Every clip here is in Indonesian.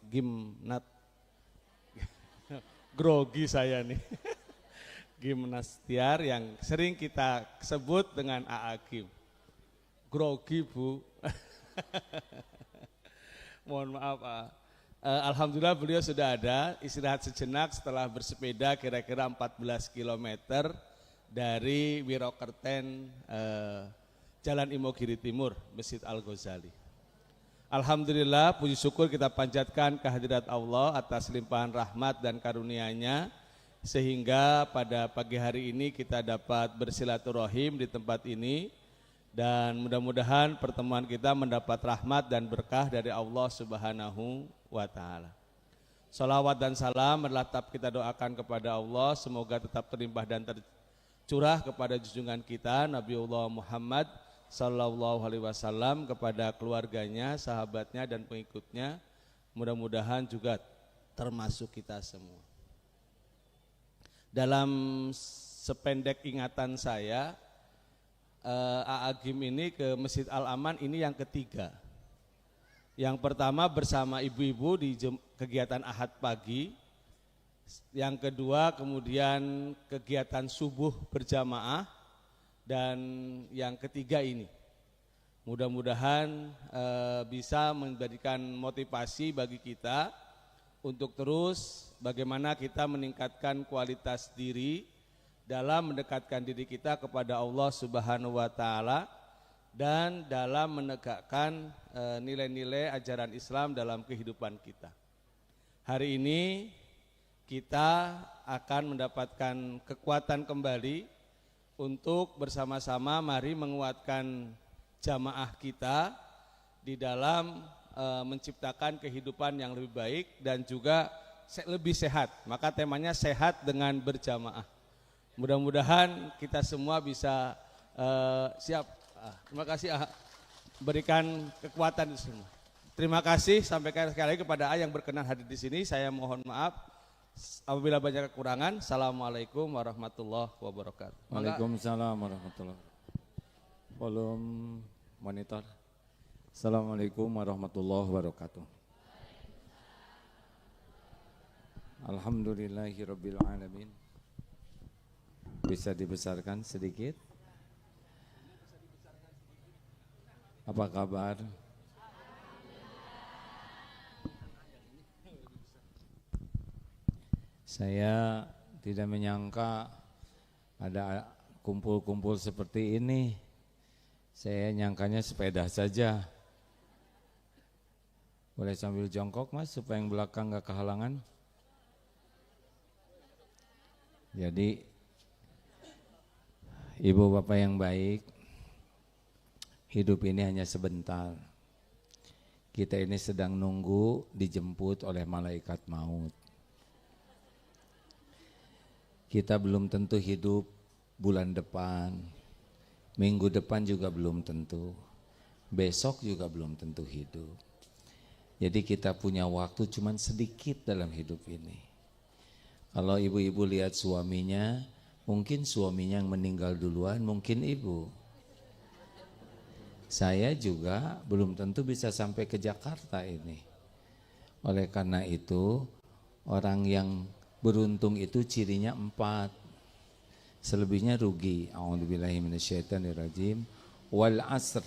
gimnat grogi saya nih. Gimnastiar yang sering kita sebut dengan AA Gim. Grogi Bu. Mohon maaf Pak. Alhamdulillah beliau sudah ada istirahat sejenak setelah bersepeda kira-kira 14 km dari Wirokerten Jalan Imogiri Timur, Masjid Al-Ghazali. Alhamdulillah puji syukur kita panjatkan kehadirat Allah atas limpahan rahmat dan karunia-Nya sehingga pada pagi hari ini kita dapat bersilaturahim di tempat ini dan mudah-mudahan pertemuan kita mendapat rahmat dan berkah dari Allah Subhanahu wa taala. Salawat dan salam tetap kita doakan kepada Allah semoga tetap terlimpah dan tercurah kepada junjungan kita Nabiullah Muhammad sallallahu alaihi wasallam, kepada keluarganya, sahabatnya dan pengikutnya. Mudah-mudahan juga termasuk kita semua. Dalam sependek ingatan saya, AA Gim ini ke Masjid Al-Aman ini yang ketiga. Yang pertama bersama ibu-ibu di kegiatan Ahad pagi. Yang kedua kemudian kegiatan subuh berjamaah. Dan yang ketiga ini, mudah-mudahan bisa memberikan motivasi bagi kita untuk terus bagaimana kita meningkatkan kualitas diri dalam mendekatkan diri kita kepada Allah Subhanahu wa taala dan dalam menegakkan nilai-nilai ajaran Islam dalam kehidupan kita. Hari ini kita akan mendapatkan kekuatan kembali untuk bersama-sama mari menguatkan jamaah kita di dalam menciptakan kehidupan yang lebih baik dan juga lebih sehat. Maka temanya sehat dengan berjamaah. Mudah-mudahan kita semua bisa siap. Terima kasih berikan kekuatan di semua. Terima kasih sampaikan sekali lagi kepada yang berkenan hadir di sini. Saya mohon maaf apabila banyak kekurangan. Assalamualaikum warahmatullahi wabarakatuh. Waalaikumsalam warahmatullahi wabarakatuh. Volume monitor. Assalamualaikum warahmatullahi wabarakatuh. Alhamdulillahirabbil alamin. Bisa dibesarkan sedikit? Apa kabar? Saya tidak menyangka ada kumpul-kumpul seperti ini. Saya nyangkanya sepeda saja. Boleh sambil jongkok Mas supaya yang belakang gak kehalangan. Jadi Ibu Bapak yang baik, hidup ini hanya sebentar. Kita ini sedang nunggu dijemput oleh malaikat maut. Kita belum tentu hidup bulan depan, minggu depan juga belum tentu, besok juga belum tentu hidup. Jadi kita punya waktu cuman sedikit dalam hidup ini. Kalau ibu-ibu lihat suaminya, mungkin suaminya yang meninggal duluan, mungkin ibu. Saya juga belum tentu bisa sampai ke Jakarta ini. Oleh karena itu, orang yang beruntung itu cirinya 4, selebihnya rugi. A'udzubillahi minasyaitonirrajim. Wal asr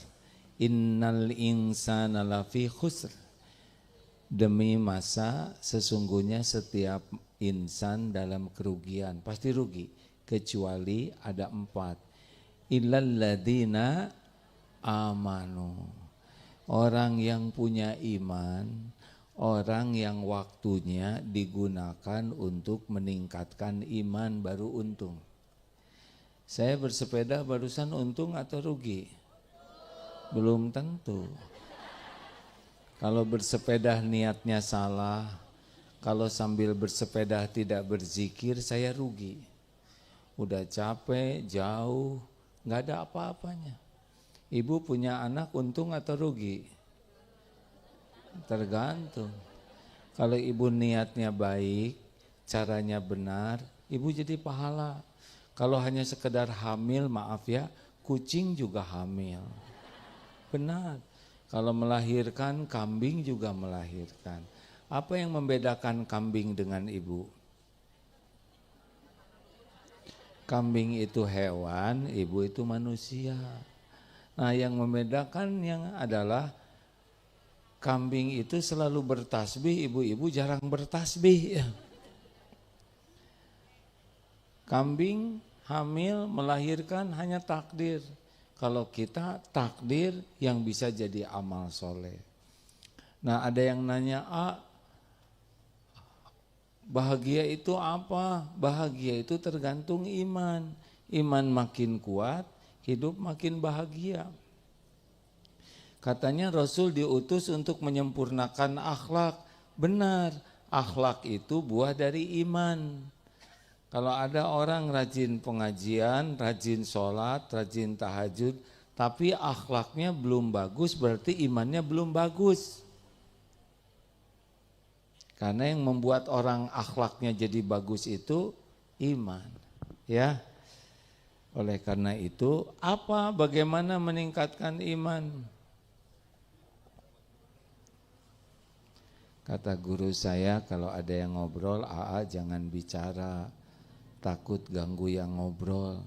innal insana lafi khusr. Demi masa sesungguhnya setiap insan dalam kerugian, pasti rugi, kecuali ada 4. Illal ladzina amanu. Orang yang punya iman, orang yang waktunya digunakan untuk meningkatkan iman baru untung. Saya bersepeda barusan untung atau rugi? Belum tentu. Kalau bersepeda niatnya salah, kalau sambil bersepeda tidak berzikir, saya rugi. Udah capek, jauh, gak ada apa-apanya. Ibu punya anak untung atau rugi? Tergantung. Kalau ibu niatnya baik, caranya benar, ibu jadi pahala. Kalau hanya sekedar hamil, maaf ya, kucing juga hamil. Benar. Kalau melahirkan, kambing juga melahirkan. Apa yang membedakan kambing dengan ibu? Kambing itu hewan, ibu itu manusia. Nah, yang membedakannya adalah kambing itu selalu bertasbih, ibu-ibu jarang bertasbih. Kambing hamil melahirkan hanya takdir. Kalau kita takdir yang bisa jadi amal soleh. Nah, ada yang nanya, bahagia itu apa? Bahagia itu tergantung iman. Iman makin kuat, hidup makin bahagia. Katanya Rasul diutus untuk menyempurnakan akhlak. Benar, akhlak itu buah dari iman. Kalau ada orang rajin pengajian, rajin sholat, rajin tahajud, tapi akhlaknya belum bagus, berarti imannya belum bagus. Karena yang membuat orang akhlaknya jadi bagus itu iman, ya. Oleh karena itu, bagaimana meningkatkan iman? Kata guru saya, kalau ada yang ngobrol, jangan bicara, takut ganggu yang ngobrol.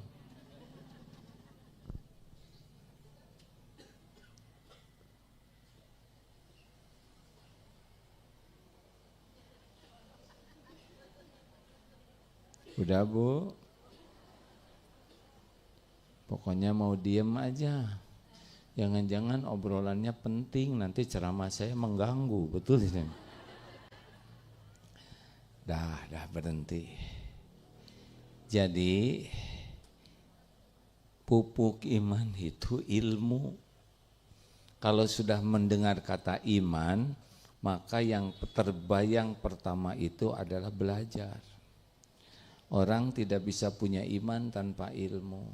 Udah Bu, pokoknya mau diem aja. Jangan-jangan obrolannya penting, nanti ceramah saya mengganggu, betul ini? Dah berhenti. Jadi pupuk iman itu ilmu. Kalau sudah mendengar kata iman, maka yang terbayang pertama itu adalah belajar. Orang tidak bisa punya iman tanpa ilmu.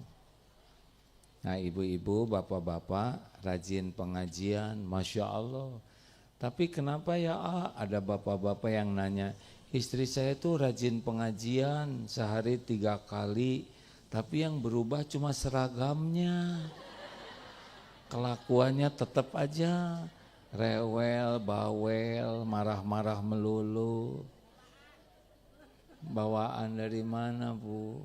Nah, ibu-ibu, bapak-bapak rajin pengajian, Masya Allah. Tapi kenapa ya ada bapak-bapak yang nanya, istri saya tuh rajin pengajian sehari 3 kali, tapi yang berubah cuma seragamnya. Kelakuannya tetap aja rewel, bawel, marah-marah melulu. Bawaan dari mana Bu?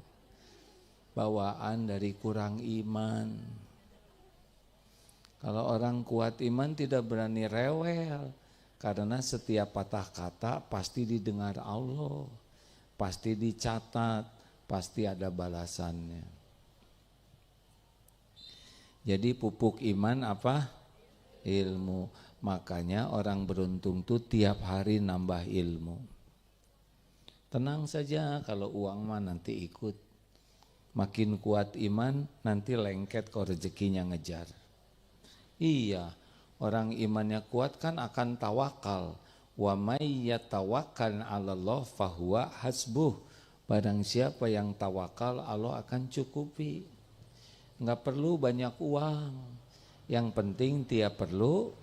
Bawaan dari kurang iman. Kalau orang kuat iman tidak berani rewel, karena setiap patah kata pasti didengar Allah, pasti dicatat, pasti ada balasannya. Jadi pupuk iman apa? Ilmu. Makanya orang beruntung tuh tiap hari nambah ilmu. Tenang saja, kalau uang mah nanti ikut. Makin kuat iman, nanti lengket kok rezekinya ngejar. Iya, orang imannya kuat kan akan tawakal. Wa may yatawakkal 'alallah fahuwa hasbuh. Barang siapa yang tawakal, Allah akan cukupi. Enggak perlu banyak uang. Yang penting tiap perlu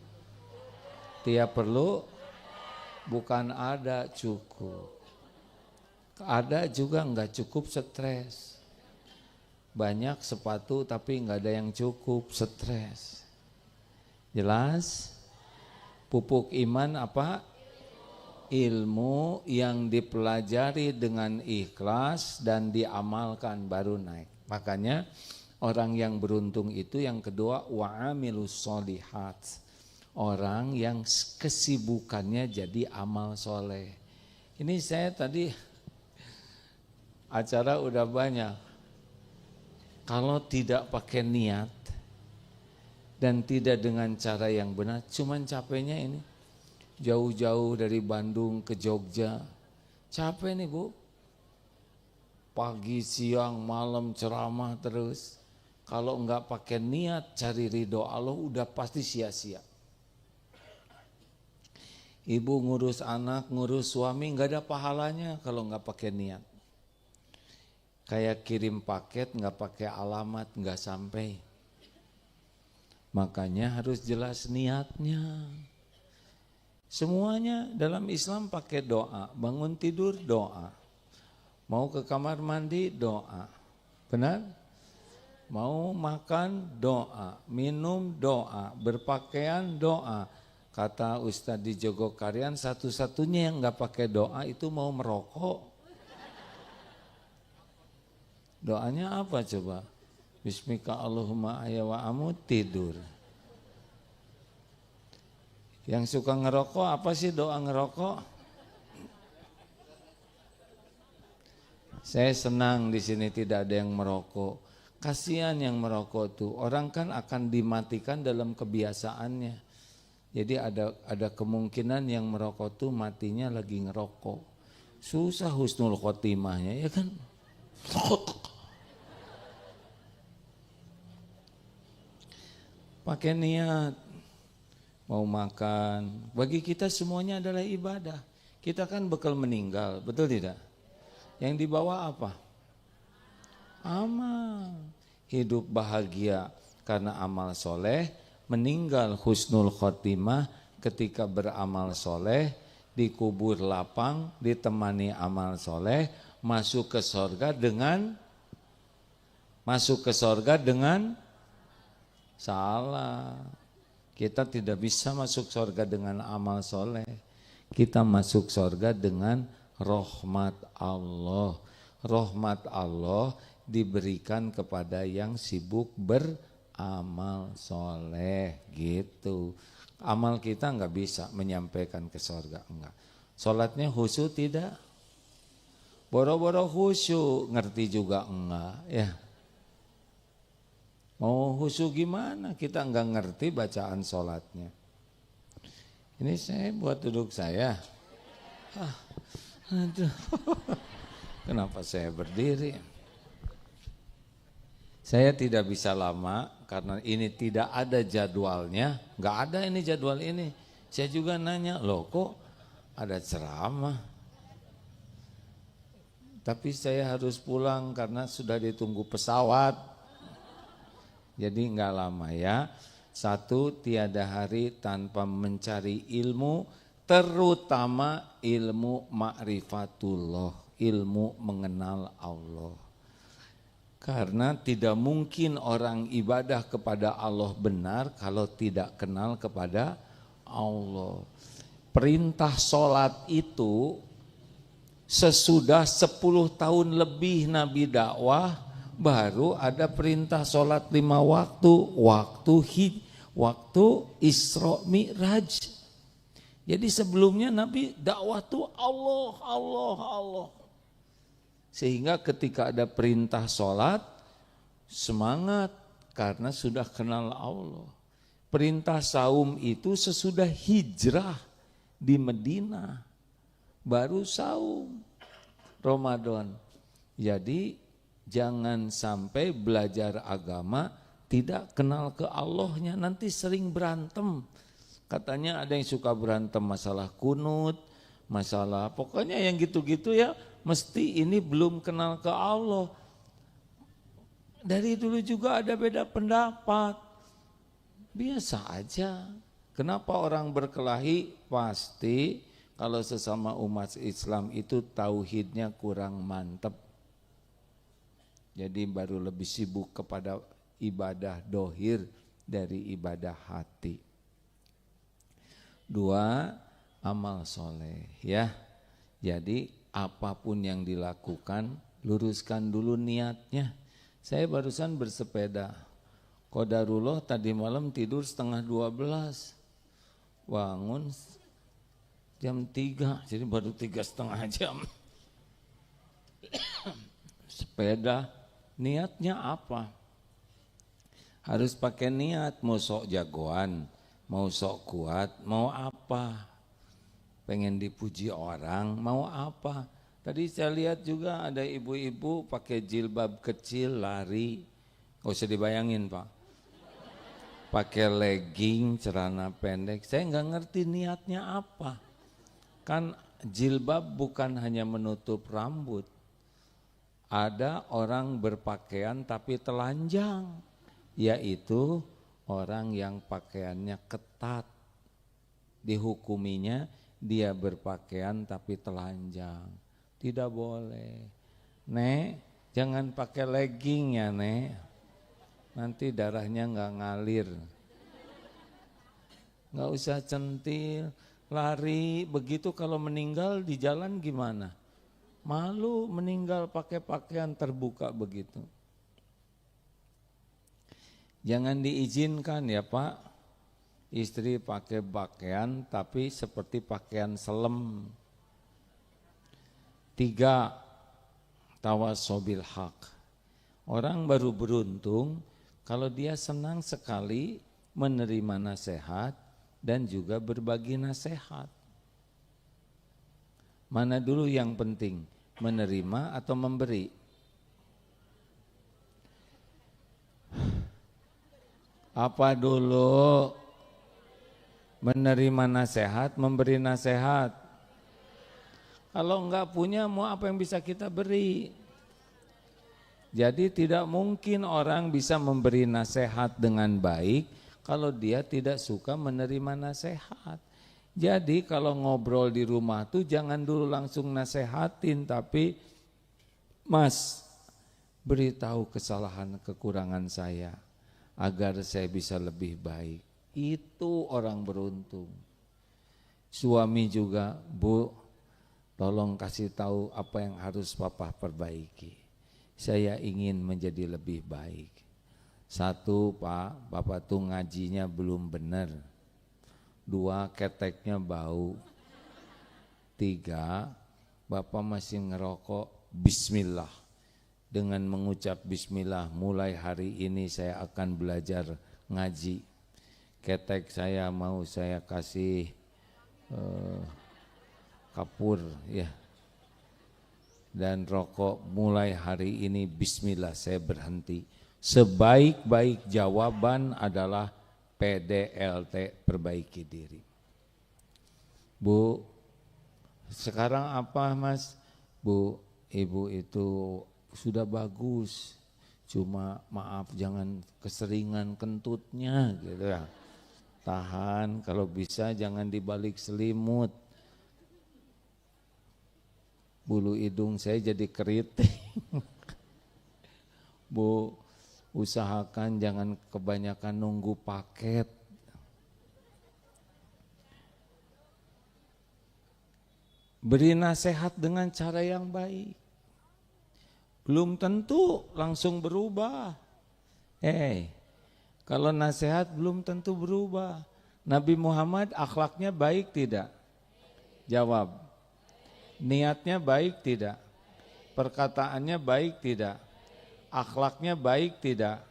bukan ada cukup. Ada juga enggak cukup stres. Banyak sepatu tapi enggak ada yang cukup, stres. Jelas? Pupuk iman apa? Ilmu yang dipelajari dengan ikhlas dan diamalkan baru naik. Makanya orang yang beruntung itu yang kedua wa'amilus sholihat. Orang yang kesibukannya jadi amal soleh. Ini saya tadi acara udah banyak. Kalau tidak pakai niat dan tidak dengan cara yang benar, cuman capeknya ini. Jauh-jauh dari Bandung ke Jogja. Capek nih Bu. Pagi, siang, malam ceramah terus. Kalau enggak pakai niat cari ridho Allah udah pasti sia-sia. Ibu ngurus anak, ngurus suami enggak ada pahalanya kalau enggak pakai niat. Kayak kirim paket nggak pakai alamat nggak sampai. Makanya harus jelas niatnya. Semuanya dalam Islam pakai doa. Bangun tidur doa. Mau ke kamar mandi doa. Benar? Mau makan doa. Minum doa. Berpakaian doa. Kata Ustadz di Jogokarian, satu-satunya yang nggak pakai doa itu mau merokok. Doanya apa coba? Bismika Allahumma ahya wa amut, tidur. Yang suka ngerokok apa sih doa ngerokok? Saya senang di sini tidak ada yang merokok. Kasihan yang merokok tuh, orang kan akan dimatikan dalam kebiasaannya. Jadi ada kemungkinan yang merokok tuh matinya lagi ngerokok. Susah husnul khotimahnya, ya kan? Pakai niat mau makan. Bagi kita semuanya adalah ibadah. Kita kan bakal meninggal, betul tidak? Yang dibawa apa? Amal. Hidup bahagia karena amal soleh, meninggal husnul khotimah ketika beramal soleh, dikubur lapang, ditemani amal soleh, masuk ke sorga dengan salah. Kita tidak bisa masuk sorga dengan amal soleh. Kita masuk sorga dengan rahmat Allah. Rahmat Allah diberikan kepada yang sibuk beramal soleh gitu. Amal kita nggak bisa menyampaikan ke sorga, enggak. Sholatnya khusyuk tidak? Boro-boro khusyuk, ngerti juga enggak ya. Mau khusyuk gimana? Kita enggak ngerti bacaan sholatnya. Ini saya buat duduk saya. Aduh. Kenapa saya berdiri? Saya tidak bisa lama karena ini tidak ada jadwalnya. Enggak ada ini jadwal ini. Saya juga nanya, loh kok ada ceramah? Tapi saya harus pulang karena sudah ditunggu pesawat. Jadi enggak lama ya. Satu, tiada hari tanpa mencari ilmu, terutama ilmu ma'rifatullah, ilmu mengenal Allah. Karena tidak mungkin orang ibadah kepada Allah benar kalau tidak kenal kepada Allah. Perintah sholat itu sesudah 10 tahun lebih Nabi dakwah, baru ada perintah sholat 5 waktu Isra Mi'raj. Jadi sebelumnya Nabi dakwah tuh Allah. Sehingga ketika ada perintah sholat, semangat karena sudah kenal Allah. Perintah saum itu sesudah hijrah di Madinah, baru saum Ramadan. Jadi jangan sampai belajar agama tidak kenal ke Allahnya, nanti sering berantem. Katanya ada yang suka berantem masalah kunut, masalah pokoknya yang gitu-gitu ya, mesti ini belum kenal ke Allah. Dari dulu juga ada beda pendapat, biasa aja. Kenapa orang berkelahi? Pasti kalau sesama umat Islam itu tauhidnya kurang mantep. Jadi baru lebih sibuk kepada ibadah dohir dari ibadah hati. 2, amal soleh ya. Jadi apapun yang dilakukan, luruskan dulu niatnya. Saya barusan bersepeda, qadarullah tadi malam tidur setengah 12, bangun jam 3, jadi baru 3,5 jam. Sepeda, niatnya apa? Harus pakai niat, mau sok jagoan, mau sok kuat, mau apa? Pengen dipuji orang, mau apa? Tadi saya lihat juga ada ibu-ibu pakai jilbab kecil lari, gak usah dibayangin Pak. Pakai legging, celana pendek, saya nggak ngerti niatnya apa. Kan jilbab bukan hanya menutup rambut. Ada orang berpakaian tapi telanjang, yaitu orang yang pakaiannya ketat. Dihukuminya dia berpakaian tapi telanjang. Tidak boleh. Nek, jangan pakai legging ya Nek. Nanti darahnya nggak ngalir. nggak usah centil, lari. Begitu kalau meninggal di jalan gimana? Malu meninggal pakai pakaian terbuka begitu. Jangan diizinkan ya Pak, istri pakai pakaian tapi seperti pakaian selem. 3, tawasobil haq. Orang baru beruntung kalau dia senang sekali menerima nasihat dan juga berbagi nasihat. Mana dulu yang penting, menerima atau memberi? Apa dulu? Menerima nasihat, memberi nasihat. Kalau enggak punya, mau apa yang bisa kita beri? Jadi tidak mungkin orang bisa memberi nasihat dengan baik kalau dia tidak suka menerima nasihat. Jadi kalau ngobrol di rumah tuh jangan dulu langsung nasehatin, tapi Mas, beritahu kesalahan kekurangan saya agar saya bisa lebih baik. Itu orang beruntung. Suami juga, Bu, tolong kasih tahu apa yang harus Papa perbaiki. Saya ingin menjadi lebih baik. 1, Pak, Bapak tuh ngajinya belum benar. 2, keteknya bau. 3, Bapak masih ngerokok. Bismillah. Dengan mengucap bismillah, mulai hari ini saya akan belajar ngaji. Ketek saya mau saya kasih kapur ya. Dan rokok mulai hari ini bismillah saya berhenti. Sebaik-baik jawaban adalah PDLT, perbaiki diri. Bu, sekarang apa Mas? Bu, Ibu itu sudah bagus, cuma maaf jangan keseringan kentutnya gitu ya. Tahan, kalau bisa jangan dibalik selimut. Bulu hidung saya jadi keriting. Bu, usahakan jangan kebanyakan nunggu paket. Beri nasihat dengan cara yang baik. Belum tentu langsung berubah. Kalau nasihat belum tentu berubah. Nabi Muhammad akhlaknya baik tidak? Jawab. Niatnya baik tidak? Perkataannya baik tidak? Akhlaknya baik tidak?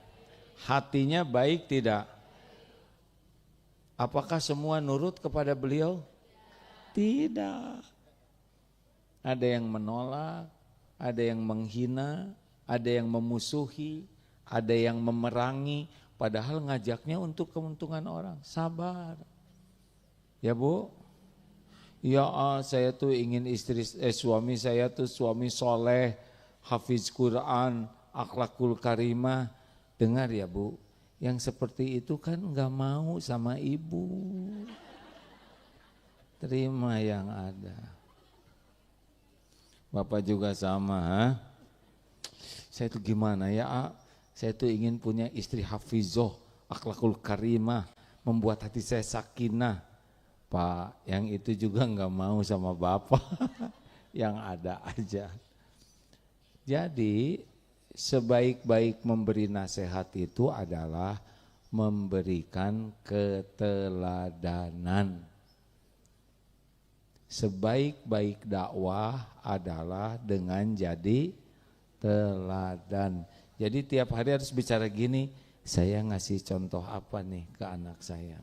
Hatinya baik tidak? Apakah semua nurut kepada beliau? Tidak. Ada yang menolak, ada yang menghina, ada yang memusuhi, ada yang memerangi, padahal ngajaknya untuk keuntungan orang. Sabar. Ya Bu? Ya saya tuh ingin suami saya tuh suami soleh, hafiz Quran, akhlakul karimah. Dengar ya Bu, yang seperti itu kan enggak mau sama ibu. Terima yang ada. Bapak juga sama, ha? Saya tuh gimana ya, saya tuh ingin punya istri hafizoh, akhlakul karimah, membuat hati saya sakinah. Pak, yang itu juga enggak mau sama Bapak, yang ada aja. Jadi sebaik-baik memberi nasihat itu adalah memberikan keteladanan. Sebaik-baik dakwah adalah dengan jadi teladan. Jadi tiap hari harus bicara gini, saya ngasih contoh apa nih ke anak saya.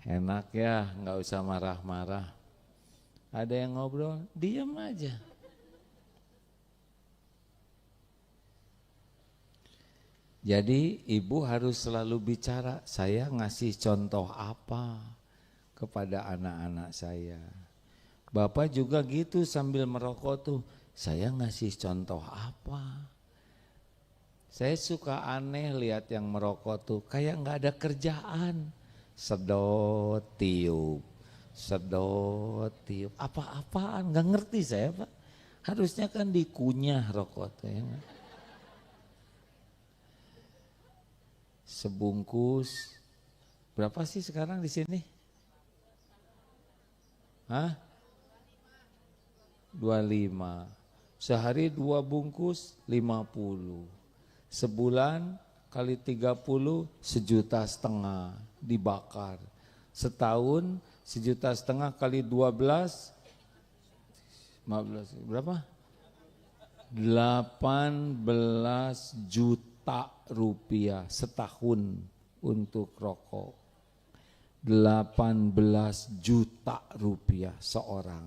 Enak ya, nggak usah marah-marah. Ada yang ngobrol, diam aja. Jadi ibu harus selalu bicara, saya ngasih contoh apa kepada anak-anak saya. Bapak juga gitu sambil merokok tuh, saya ngasih contoh apa. Saya suka aneh lihat yang merokok tuh kayak nggak ada kerjaan. Sedot, tiup, sedot, tiup, apa-apaan, nggak ngerti saya Pak. Harusnya kan dikunyah rokok teh. Sebungkus, berapa sih sekarang di sini? Hah? 25. Sehari 2 bungkus 50. Sebulan kali 30 1,5 juta dibakar. Setahun 1,5 juta kali 12 15 berapa? 18 juta rupiah setahun untuk rokok. 18 juta rupiah seorang.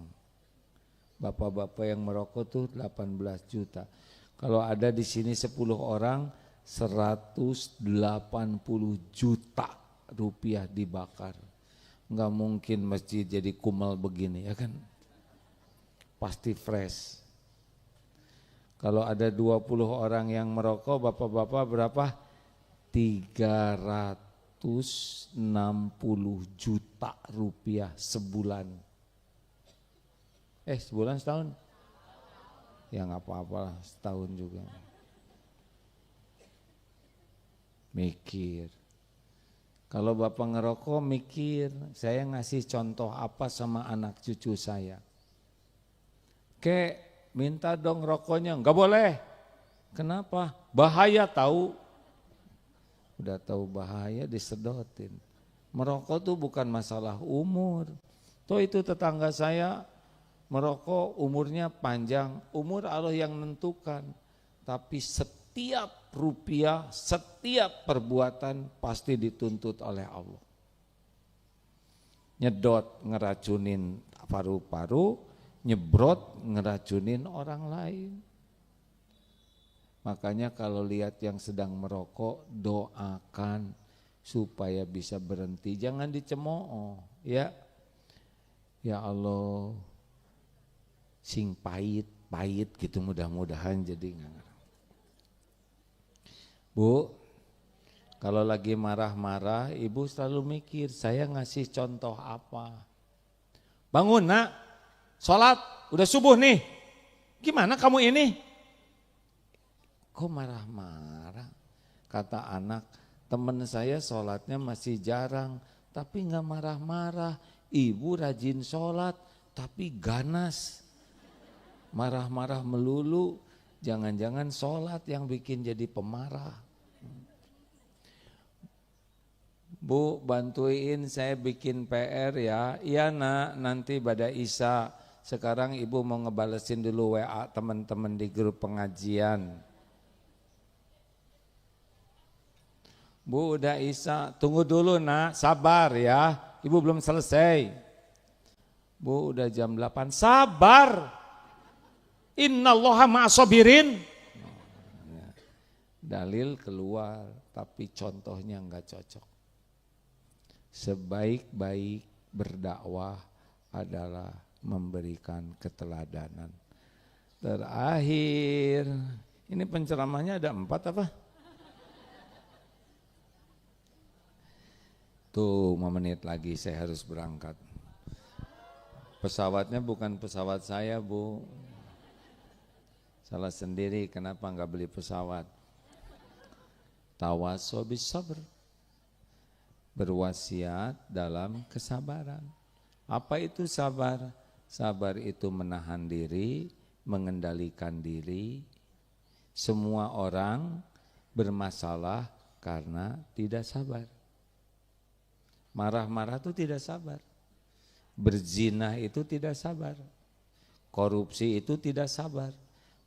Bapak-bapak yang merokok tuh 18 juta. Kalau ada di sini 10 orang 180 juta rupiah dibakar. Enggak mungkin masjid jadi kumal begini ya kan. Pasti fresh. Kalau ada 20 orang yang merokok, bapak-bapak berapa? 360 juta rupiah sebulan. Sebulan setahun? Ya nggak apa-apa lah, setahun juga. Mikir. Kalau bapak ngerokok mikir, saya ngasih contoh apa sama anak cucu saya. Minta dong rokoknya, nggak boleh. Kenapa? Bahaya tahu. Udah tahu bahaya disedotin. Merokok tuh bukan masalah umur. Toh itu tetangga saya merokok umurnya panjang. Umur Allah yang menentukan. Tapi setiap rupiah, setiap perbuatan pasti dituntut oleh Allah. Nyedot ngeracunin paru-paru, nyebrot ngeracunin orang lain. Makanya kalau lihat yang sedang merokok, doakan supaya bisa berhenti. Jangan dicemooh, ya. Ya Allah, sing pahit gitu mudah-mudahan jadi enggak. Bu, kalau lagi marah-marah, ibu selalu mikir, saya ngasih contoh apa? Bangun nak, sholat, udah subuh nih. Gimana kamu ini? Kok marah-marah? Kata anak, teman saya sholatnya masih jarang, tapi nggak marah-marah. Ibu rajin sholat, tapi ganas. Marah-marah melulu, jangan-jangan sholat yang bikin jadi pemarah. Bu, bantuin saya bikin PR ya. Iya nak, nanti pada Isya. Sekarang ibu mau ngebalesin dulu WA teman-teman di grup pengajian. Bu, udah Isya, tunggu dulu nak, sabar ya. Ibu belum selesai. Bu, udah jam 8, sabar. Innallaha ma'asobirin. Dalil keluar, tapi contohnya enggak cocok. Sebaik-baik berdakwah adalah memberikan keteladanan. Terakhir, ini penceramahnya ada 4 apa? Tuh 5 menit lagi saya harus berangkat. Pesawatnya bukan pesawat saya Bu. Salah sendiri kenapa enggak beli pesawat. Tawasau bis sabr. Berwasiat dalam kesabaran. Apa itu sabar? Sabar itu menahan diri, mengendalikan diri. Semua orang bermasalah karena tidak sabar. Marah-marah itu tidak sabar. Berzina itu tidak sabar. Korupsi itu tidak sabar.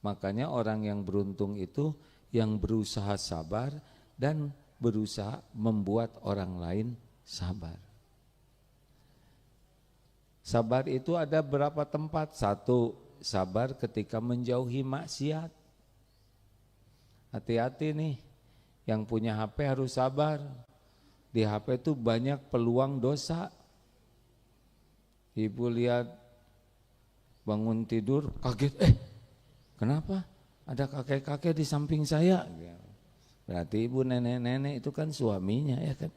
Makanya orang yang beruntung itu yang berusaha sabar dan berusaha membuat orang lain sabar. Sabar itu ada berapa tempat? 1, sabar ketika menjauhi maksiat. Hati-hati nih, yang punya HP harus sabar. Di HP itu banyak peluang dosa. Ibu lihat bangun tidur kaget, kenapa? Ada kakek-kakek di samping saya. Berarti ibu nenek-nenek itu kan suaminya ya kan.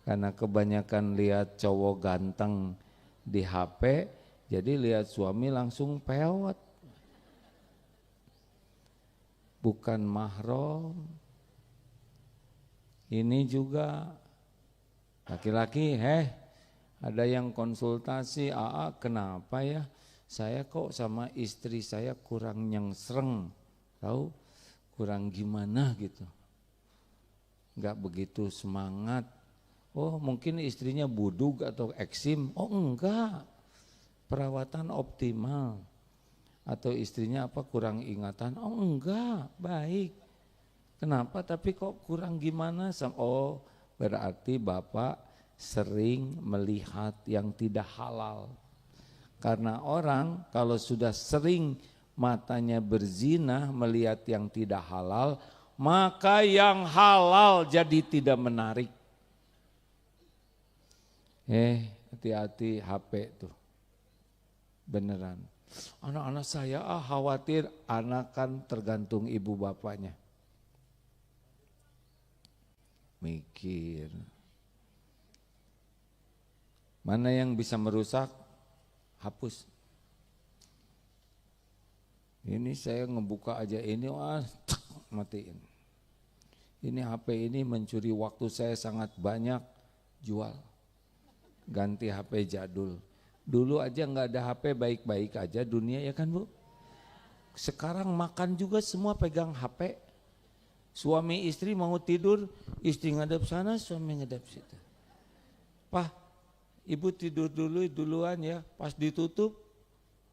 Karena kebanyakan lihat cowok ganteng di HP, jadi lihat suami langsung pewot. Bukan mahram. Ini juga laki-laki, ada yang konsultasi, kenapa ya saya kok sama istri saya kurang nyengsreng, tahu kurang gimana gitu, nggak begitu semangat. Oh mungkin istrinya budug atau eksim, oh enggak, perawatan optimal. Atau istrinya kurang ingatan, oh enggak, baik. Kenapa tapi kok kurang gimana? Oh berarti Bapak sering melihat yang tidak halal. Karena orang kalau sudah sering matanya berzina melihat yang tidak halal, maka yang halal jadi tidak menarik. Hati-hati HP tuh, beneran. Anak-anak saya khawatir, anak kan tergantung ibu bapaknya. Mikir, mana yang bisa merusak, hapus. Ini saya ngebuka aja ini, matiin. Ini HP ini mencuri waktu saya sangat banyak, jual. Ganti HP jadul. Dulu aja nggak ada HP baik-baik aja dunia ya kan Bu. Sekarang makan juga semua pegang HP. Suami istri mau tidur, istri ngadep sana, suami ngadep situ. Pak, ibu tidur duluan ya. Pas ditutup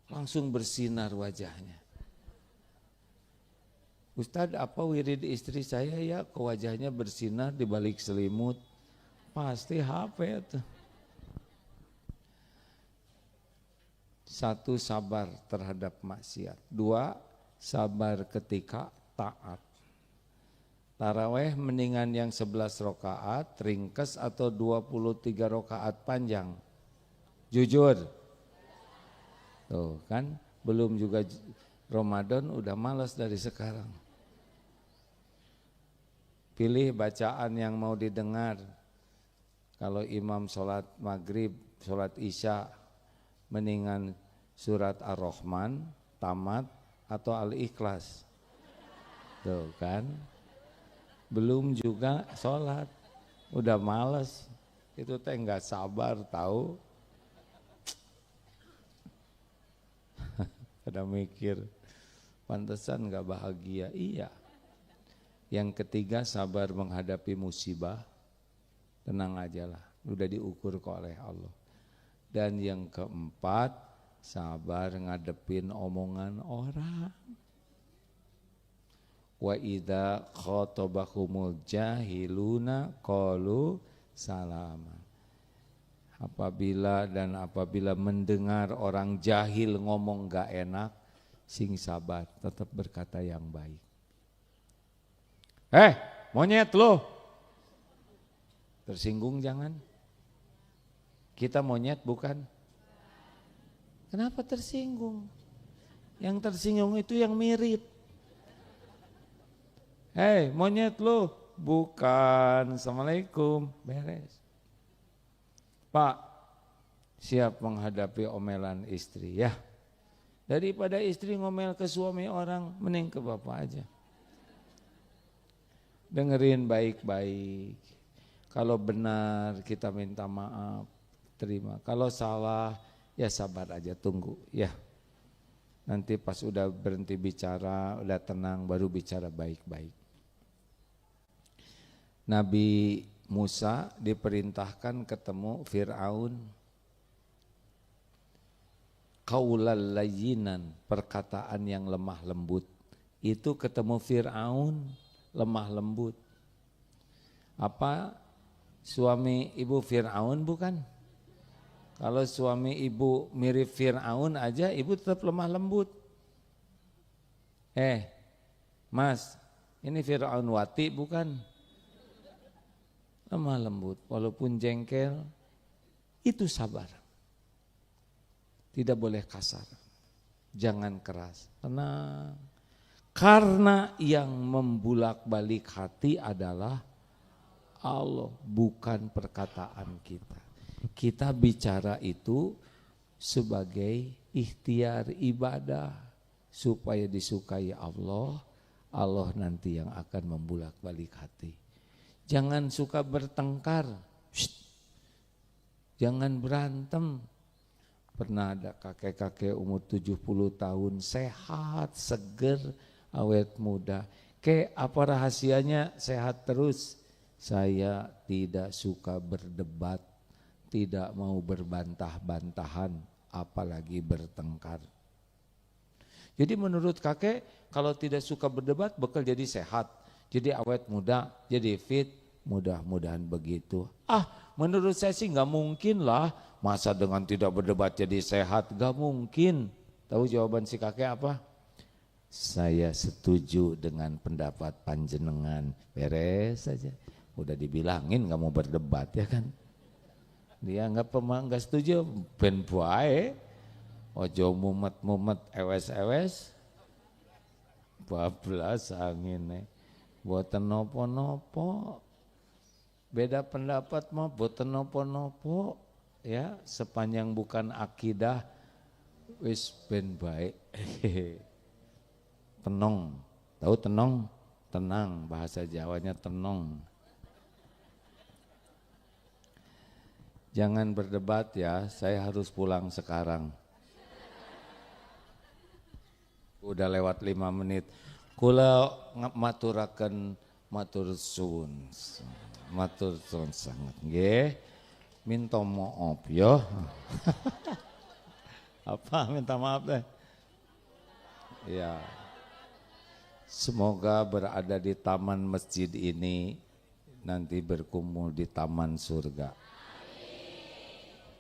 langsung bersinar wajahnya. Ustadz, apa wirid istri saya ya ke wajahnya bersinar di balik selimut? Pasti HP itu. Satu, sabar terhadap maksiat. Dua, sabar ketika taat. Taraweh mendingan yang 11 rakaat ringkes atau 23 rakaat panjang? Jujur. Tuh kan, belum juga Ramadan udah malas dari sekarang. Pilih bacaan yang mau didengar. Kalau imam sholat maghrib, sholat isya, mendingan surat Ar-Rahman, tamat, atau Al-Ikhlas. Tuh kan, belum juga sholat, udah malas. Itu teh nggak sabar tahu. Pada mikir, pantesan nggak bahagia. Iya. Yang ketiga, sabar menghadapi musibah. Tenang aja lah, udah diukur kok oleh Allah. Dan yang keempat, sabar ngadepin omongan orang. Wa idza khatabahumul jahiluna qalu salama. Apabila mendengar orang jahil ngomong gak enak, sing sabar, tetap berkata yang baik. Monyet lo, tersinggung jangan. Kita monyet bukan? Kenapa tersinggung? Yang tersinggung itu yang mirip. Monyet lo, bukan. Assalamualaikum, beres. Pak, siap menghadapi omelan istri ya. Daripada istri ngomel ke suami orang, mending ke bapak aja. Dengerin baik-baik. Kalau benar kita minta maaf, terima. Kalau salah ya sabar aja, tunggu ya. Nanti pas udah berhenti bicara, udah tenang, baru bicara baik-baik. Nabi Musa diperintahkan ketemu Fir'aun. Qaulal layyinan, perkataan yang lemah lembut. Itu ketemu Fir'aun, lemah lembut. Apa suami ibu Fir'aun bukan? Kalau suami ibu mirip Fir'aun aja, ibu tetap lemah lembut. Mas, ini Fir'aun wati bukan? Lemah lembut, walaupun jengkel, itu sabar. Tidak boleh kasar, jangan keras, tenang. Karena yang membulak-balik hati adalah Allah, bukan perkataan kita. Kita bicara itu sebagai ikhtiar ibadah supaya disukai Allah. Allah nanti yang akan membulak-balik hati. Jangan suka bertengkar. Jangan berantem. Pernah ada kakek-kakek umur 70 tahun sehat, seger, awet muda. Apa rahasianya sehat terus? Saya tidak suka berdebat, tidak mau berbantah-bantahan, apalagi bertengkar. Jadi menurut kakek, kalau tidak suka berdebat bakal jadi sehat, jadi awet muda, jadi fit, mudah-mudahan begitu. Menurut saya sih nggak mungkin lah, masa dengan tidak berdebat jadi sehat, nggak mungkin. Tahu jawaban si kakek apa? Saya setuju dengan pendapat panjenengan, beres saja. Udah dibilangin nggak mau berdebat ya kan? Dia nggak setuju, ben bae. Ojo mumet-mumet, ewes-ewes, bablas angin boten nopo-nopo. Beda pendapat mah boten nopo-nopo ya, sepanjang bukan akidah wis ben baik. Tenong, tahu tenong? Tenang, bahasa Jawanya tenong. Jangan berdebat ya, saya harus pulang sekarang. Udah lewat 5 menit. Kula maturaken matur suwun. Matur suwun sangat nggih. Minta maaf ya. Apa minta maaf deh? Ya. Semoga berada di taman masjid ini nanti berkumpul di taman surga.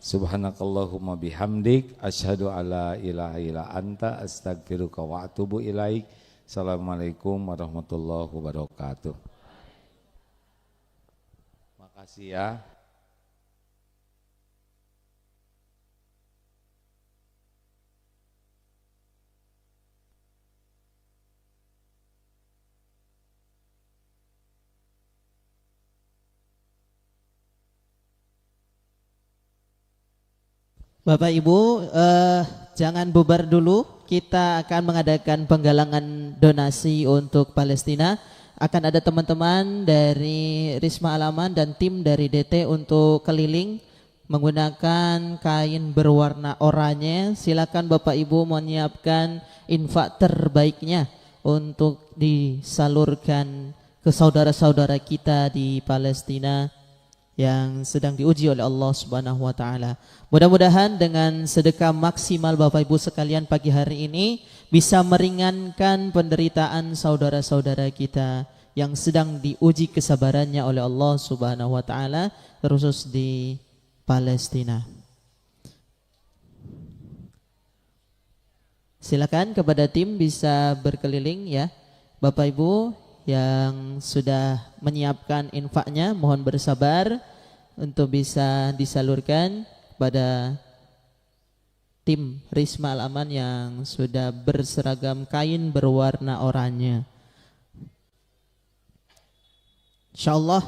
Subhanakallahumma bihamdik asyhadu alla ilaha illa anta astaghfiruka wa atubu ilaik. Assalamualaikum warahmatullahi wabarakatuh. Makasih ya. Bapak Ibu, jangan bubar dulu. Kita akan mengadakan penggalangan donasi untuk Palestina. Akan ada teman-teman dari Risma Al-Aman dan tim dari DT untuk keliling menggunakan kain berwarna oranye. Silakan Bapak Ibu menyiapkan infak terbaiknya untuk disalurkan ke saudara-saudara kita di Palestina yang sedang diuji oleh Allah Subhanahu wa taala. Mudah-mudahan dengan sedekah maksimal Bapak Ibu sekalian pagi hari ini bisa meringankan penderitaan saudara-saudara kita yang sedang diuji kesabarannya oleh Allah Subhanahu wa taala, terkhusus di Palestina. Silakan kepada tim bisa berkeliling ya. Bapak Ibu yang sudah menyiapkan infaknya mohon bersabar untuk bisa disalurkan kepada tim Risma Al-Aman yang sudah berseragam kain berwarna oranye. Insyaallah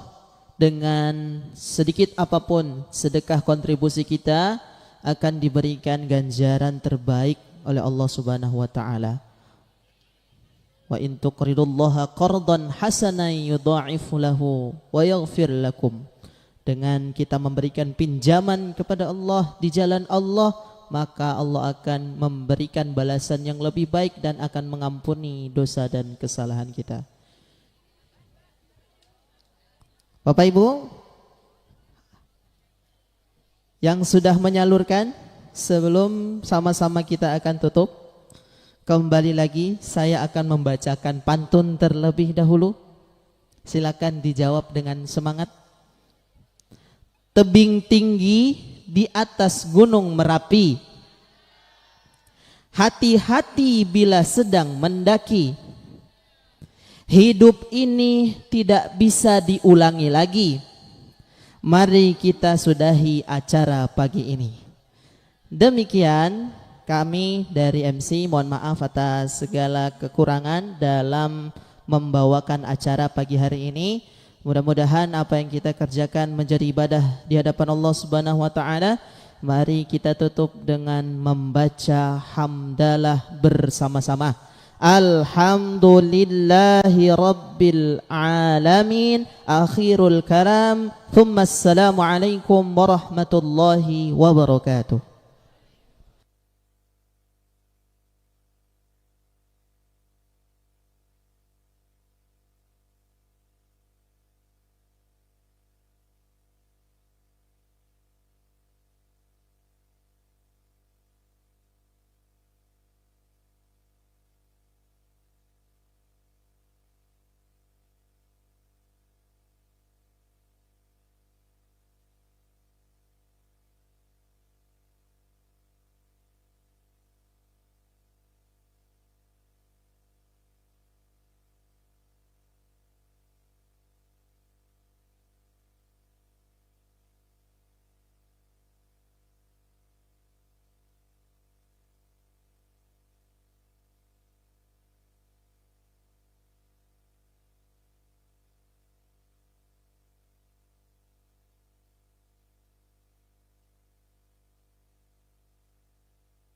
dengan sedikit apapun sedekah kontribusi kita akan diberikan ganjaran terbaik oleh Allah Subhanahu wa taala. Wa in tuqridullaha qardan hasanan yudha'ifu lahu wa yaghfir lakum. Dengan kita memberikan pinjaman kepada Allah di jalan Allah, maka Allah akan memberikan balasan yang lebih baik dan akan mengampuni dosa dan kesalahan kita. Bapak Ibu yang sudah menyalurkan, sebelum sama-sama kita akan tutup, kembali lagi saya akan membacakan pantun terlebih dahulu. Silakan dijawab dengan semangat. Tebing tinggi di atas gunung Merapi, hati-hati bila sedang mendaki. Hidup ini tidak bisa diulangi lagi. Mari kita sudahi acara pagi ini. Demikian kami dari MC, mohon maaf atas segala kekurangan dalam membawakan acara pagi hari ini. Mudah-mudahan apa yang kita kerjakan menjadi ibadah di hadapan Allah Subhanahu wa taala. Mari kita tutup dengan membaca hamdalah bersama-sama. Alhamdulillahi rabbil alamin. Akhirul kalam. Thumma assalamu alaikum warahmatullahi wabarakatuh.